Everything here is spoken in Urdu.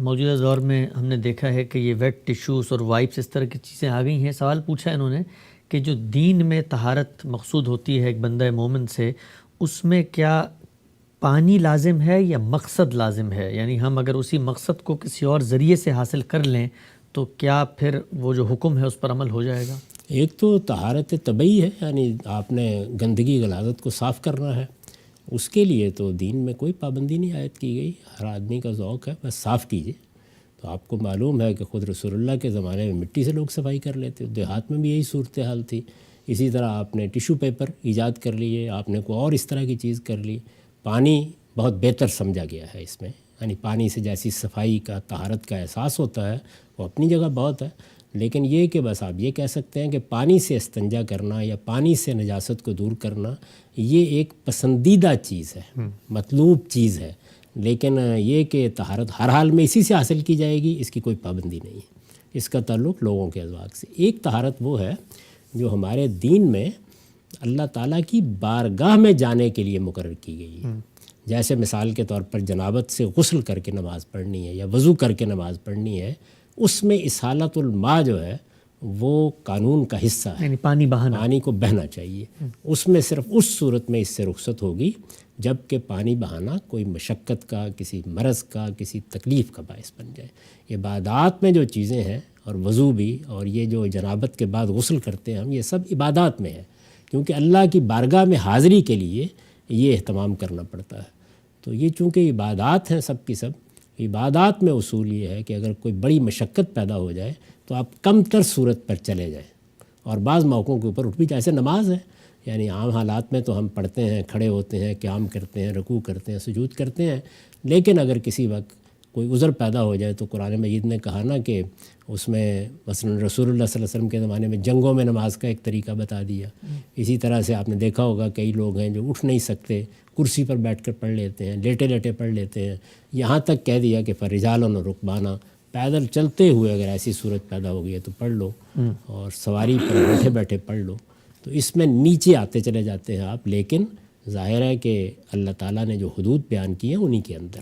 موجودہ دور میں ہم نے دیکھا ہے کہ یہ ویٹ ٹیشوز اور وائپس اس طرح کی چیزیں آ گئی ہیں. سوال پوچھا انہوں نے کہ جو دین میں طہارت مقصود ہوتی ہے ایک بندہ مومن سے، اس میں کیا پانی لازم ہے یا مقصد لازم ہے؟ یعنی ہم اگر اسی مقصد کو کسی اور ذریعے سے حاصل کر لیں تو کیا پھر وہ جو حکم ہے اس پر عمل ہو جائے گا؟ ایک تو طہارت طبعی ہے، یعنی آپ نے گندگی غلاظت کو صاف کرنا ہے، اس کے لیے تو دین میں کوئی پابندی نہیں عائد کی گئی. ہر آدمی کا ذوق ہے، بس صاف کیجیے. تو آپ کو معلوم ہے کہ خود رسول اللہ کے زمانے میں مٹی سے لوگ صفائی کر لیتے، دیہات میں بھی یہی صورتحال تھی. اسی طرح آپ نے ٹیشو پیپر ایجاد کر لیے، آپ نے کوئی اور اس طرح کی چیز کر لی. پانی بہت بہتر سمجھا گیا ہے اس میں، یعنی پانی سے جیسی صفائی کا طہارت کا احساس ہوتا ہے وہ اپنی جگہ بہت ہے. لیکن یہ کہ بس آپ یہ کہہ سکتے ہیں کہ پانی سے استنجا کرنا یا پانی سے نجاست کو دور کرنا یہ ایک پسندیدہ چیز ہے، مطلوب چیز ہے. لیکن یہ کہ طہارت ہر حال میں اسی سے حاصل کی جائے گی، اس کی کوئی پابندی نہیں ہے. اس کا تعلق لوگوں کے ازواج سے. ایک طہارت وہ ہے جو ہمارے دین میں اللہ تعالیٰ کی بارگاہ میں جانے کے لیے مقرر کی گئی ہے. جیسے مثال کے طور پر جنابت سے غسل کر کے نماز پڑھنی ہے یا وضو کر کے نماز پڑھنی ہے، اس میں اسالۃ الماء جو ہے وہ قانون کا حصہ ہے، یعنی پانی بہانا، پانی کو بہنا چاہیے. اس میں صرف اس صورت میں اس سے رخصت ہوگی جب کہ پانی بہانا کوئی مشقت کا، کسی مرض کا، کسی تکلیف کا باعث بن جائے. عبادات میں جو چیزیں ہیں، اور وضو بھی، اور یہ جو جنابت کے بعد غسل کرتے ہیں ہم، یہ سب عبادات میں ہے، کیونکہ اللہ کی بارگاہ میں حاضری کے لیے یہ اہتمام کرنا پڑتا ہے. تو یہ چونکہ عبادات ہیں سب کی سب، عبادات میں اصول یہ ہے کہ اگر کوئی بڑی مشقت پیدا ہو جائے تو آپ کم تر صورت پر چلے جائیں، اور بعض موقعوں کے اوپر اٹھ بھی. جیسے نماز ہے، یعنی عام حالات میں تو ہم پڑھتے ہیں، کھڑے ہوتے ہیں، قیام کرتے ہیں، رکوع کرتے ہیں، سجود کرتے ہیں. لیکن اگر کسی وقت کوئی عذر پیدا ہو جائے تو قرآن مجید نے کہا نا کہ اس میں مثلا رسول اللہ صلی اللہ علیہ وسلم کے زمانے میں جنگوں میں نماز کا ایک طریقہ بتا دیا. اسی طرح سے آپ نے دیکھا ہوگا کئی لوگ ہیں جو اٹھ نہیں سکتے، کرسی پر بیٹھ کر پڑھ لیتے ہیں، لیٹے لیٹے پڑھ لیتے ہیں. یہاں تک کہہ دیا کہ فرجال و رکبانہ، پیدل چلتے ہوئے اگر ایسی صورت پیدا ہو گئی ہے تو پڑھ لو، اور سواری پر بیٹھے بیٹھے پڑھ لو. تو اس میں نیچے آتے چلے جاتے ہیں آپ، لیکن ظاہر ہے کہ اللہ تعالیٰ نے جو حدود بیان کی ہیں انہی کے اندر.